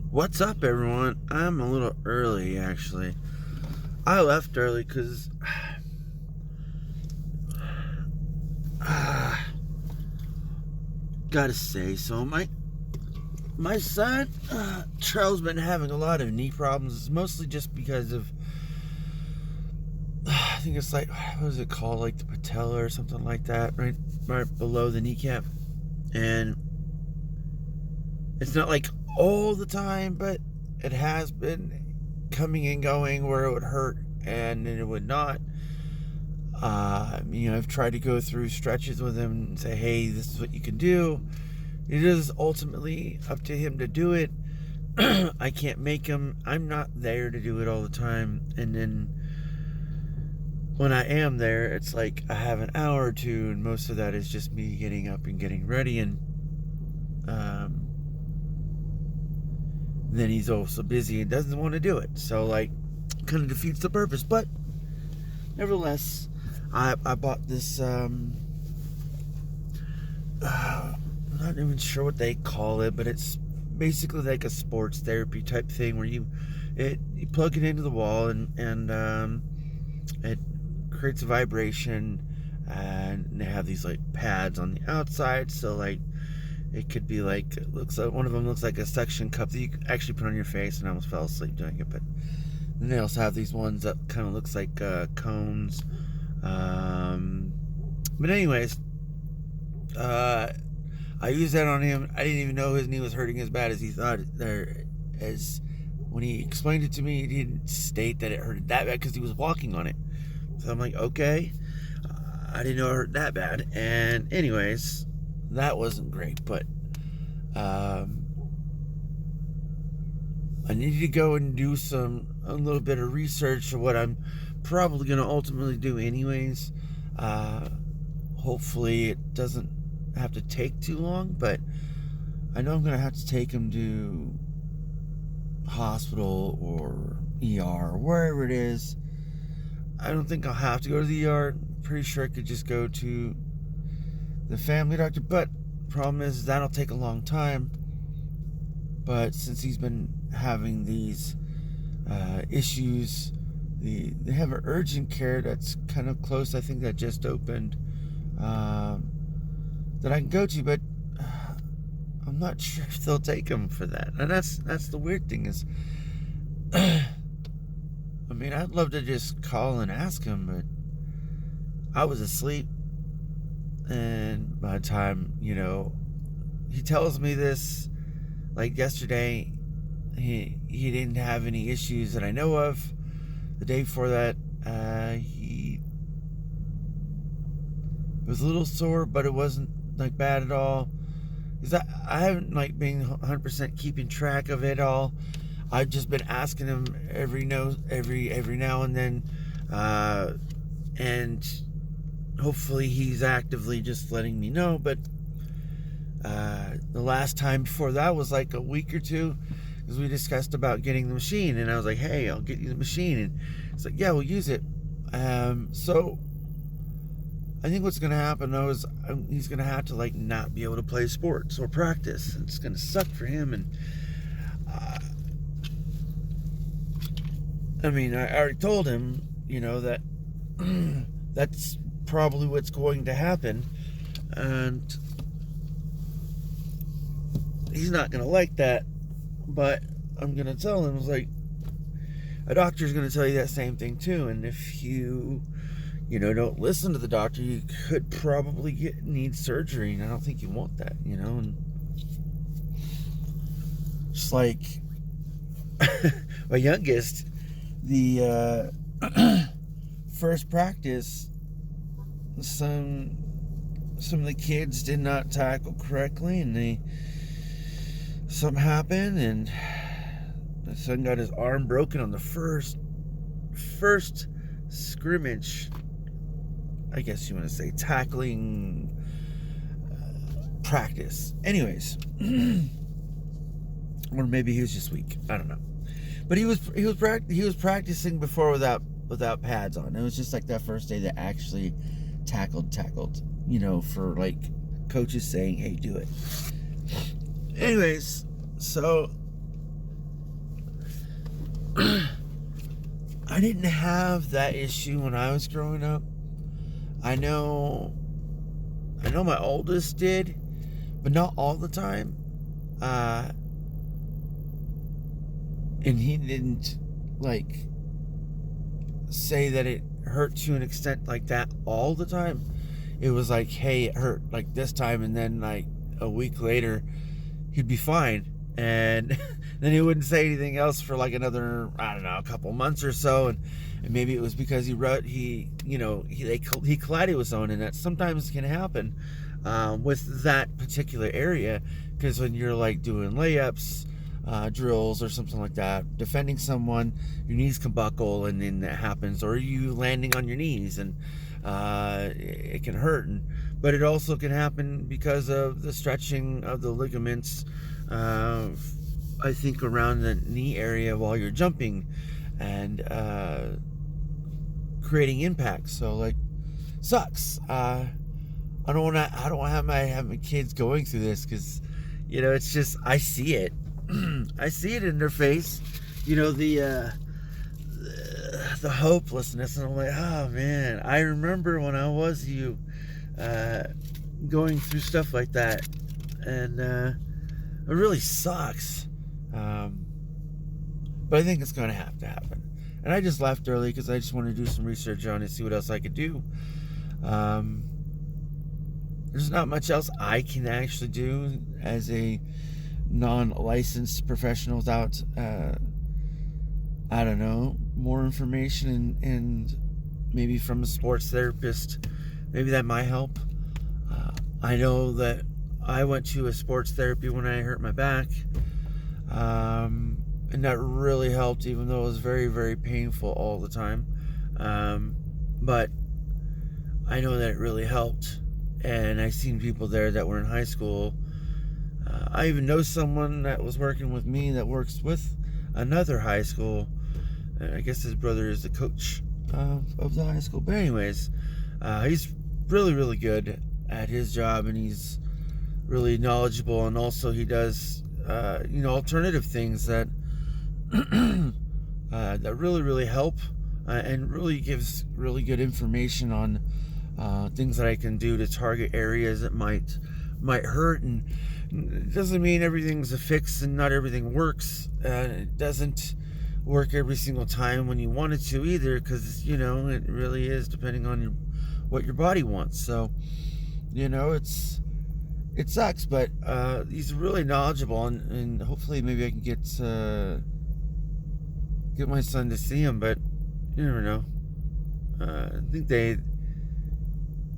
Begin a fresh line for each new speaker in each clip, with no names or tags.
What's up, everyone? I'm a little early, actually. I left early because gotta say, so my son Charles been having a lot of knee problems. It's mostly just because of I think it's like, what is it called, like the patella or something like that, right below the kneecap, and it's not like all the time, but it has been coming and going where it would hurt and then it would not. I've tried to go through stretches with him and say, hey, this is what you can do. It is ultimately up to him to do it. I can't make him. I'm not there to do it all the time. And then when I am there, it's like I have an hour or two, and most of that is just me getting up and getting ready. And then he's also busy and doesn't want to do it. So, like, kind of defeats the purpose. But nevertheless, I bought this. I'm not even sure what they call it, but it's basically like a sports therapy type thing where you plug it into the wall and it creates a vibration, and they have these like pads on the outside, so like it could be like, it looks like one of them looks like a suction cup that you can actually put on your face, and I almost fell asleep doing it. But then they also have these ones that kind of looks like cones. But anyways, I used that on him. I didn't even know his knee was hurting as bad as he thought. As when he explained it to me, he didn't state that it hurted that bad because he was walking on it. So I'm like, okay, I didn't know it hurt that bad. And anyways, that wasn't great. But I needed to go and do a little bit of research of what I'm probably going to ultimately do anyways. Hopefully it doesn't have to take too long, but I know I'm going to have to take him to hospital or ER or wherever it is. I don't think I'll have to go to the ER. I'm pretty sure I could just go to the family doctor, but the problem is that'll take a long time. But since he's been having these issues, they have an urgent care that's kind of close. I think that just opened, that I can go to, but I'm not sure if they'll take him for that. And that's the weird thing is, I mean, I'd love to just call and ask him, but I was asleep, and by the time he tells me this, like yesterday, he didn't have any issues that I know of. The day before that, he was a little sore, but it wasn't like bad at all. Because I haven't like been 100% keeping track of it all. I've just been asking him every now and then, and hopefully he's actively just letting me know. But the last time before that was like a week or two, because we discussed about getting the machine, and I was like, hey, I'll get you the machine, and it's like, yeah, we'll use it. So I think what's going to happen though is he's going to have to like not be able to play sports or practice. It's going to suck for him. And I mean, I already told him, that that's probably what's going to happen, and he's not going to like that. But I'm going to tell him, it's like, a doctor's going to tell you that same thing too. And if you don't listen to the doctor, you could probably need surgery, and I don't think you want that, and just like my youngest, the first practice, some of the kids did not tackle correctly, and something happened, and my son got his arm broken on the first scrimmage, I guess you want to say, tackling practice. Anyways, or maybe he was just weak. I don't know. But he was practicing before without pads on. It was just like that first day that actually tackled. For like coaches saying, "Hey, do it." Anyways, so I didn't have that issue when I was growing up. I know my oldest did, but not all the time. And he didn't like say that it hurt to an extent like that all the time. It was like, hey, it hurt like this time, and then like a week later he'd be fine, and then he wouldn't say anything else for like another, I don't know, a couple months or so. And maybe it was because he collided with someone, and that sometimes can happen with that particular area, because when you're like doing layups, drills or something like that, defending someone, your knees can buckle, and then that happens, or you landing on your knees, and it can hurt. But it also can happen because of the stretching of the ligaments, I think around the knee area while you're jumping, and creating impact. So like, sucks. I don't have my kids going through this, because it's just, I see it. I see it in their face, the hopelessness, and I'm like, oh man, I remember when I was you, going through stuff like that, and it really sucks. But I think it's going to have to happen. And I just left early because I just wanted to do some research on it, see what else I could do. There's not much else I can actually do as a non-licensed professional without, I don't know, more information and maybe from a sports therapist. Maybe that might help. I know that I went to a sports therapy when I hurt my back. And that really helped, even though it was very, very painful all the time. But I know that it really helped. And I've seen people there that were in high school. I even know someone that was working with me that works with another high school. I guess his brother is the coach of the high school. But anyways, he's really, really good at his job, and he's really knowledgeable. And also he does, alternative things that that really, really help, and really gives really good information on things that I can do to target areas that might hurt. And it doesn't mean everything's a fix and not everything works. It doesn't work every single time when you want it to either, because it really is depending on what your body wants. So it sucks, but he's really knowledgeable, and hopefully maybe I can get my son to see him. But you never know. I think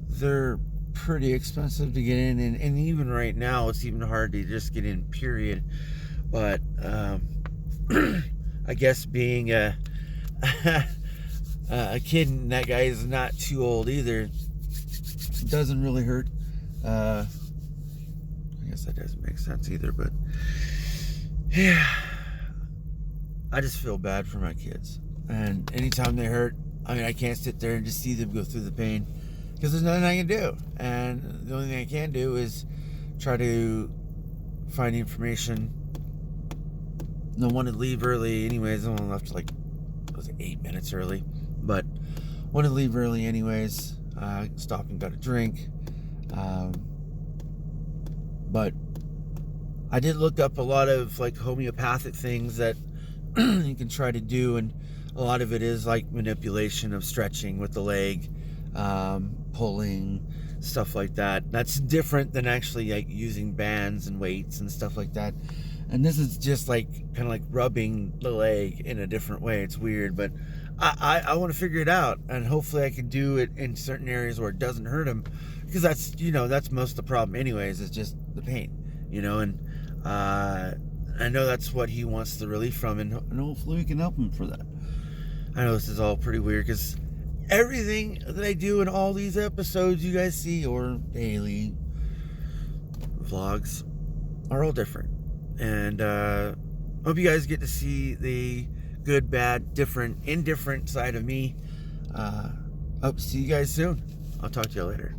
they're pretty expensive to get in, and even right now it's even hard to just get in, period. But I guess being a kid, and that guy is not too old either, it doesn't really hurt. I guess that doesn't make sense either, but yeah, I just feel bad for my kids. And anytime they hurt, I can't sit there and just see them go through the pain, because there's nothing I can do. And the only thing I can do is try to find information. I wanted to leave early anyways. I only left like, was it 8 minutes early? But wanted to leave early anyways. Stopped and got a drink. But I did look up a lot of like homeopathic things that you can try to do, and a lot of it is like manipulation of stretching with the leg, pulling, stuff like that. That's different than actually like using bands and weights and stuff like that. And this is just like kind of like rubbing the leg in a different way. It's weird, but I want to figure it out, and hopefully I can do it in certain areas where it doesn't hurt him, because that's that's most of the problem anyways, is just the pain, and I know that's what he wants the relief from, and hopefully we can help him for that. I know this is all pretty weird, because everything that I do in all these episodes you guys see, or daily vlogs, are all different. And hope you guys get to see the good, bad, different, indifferent side of me. Hope to see you guys soon. I'll talk to you later.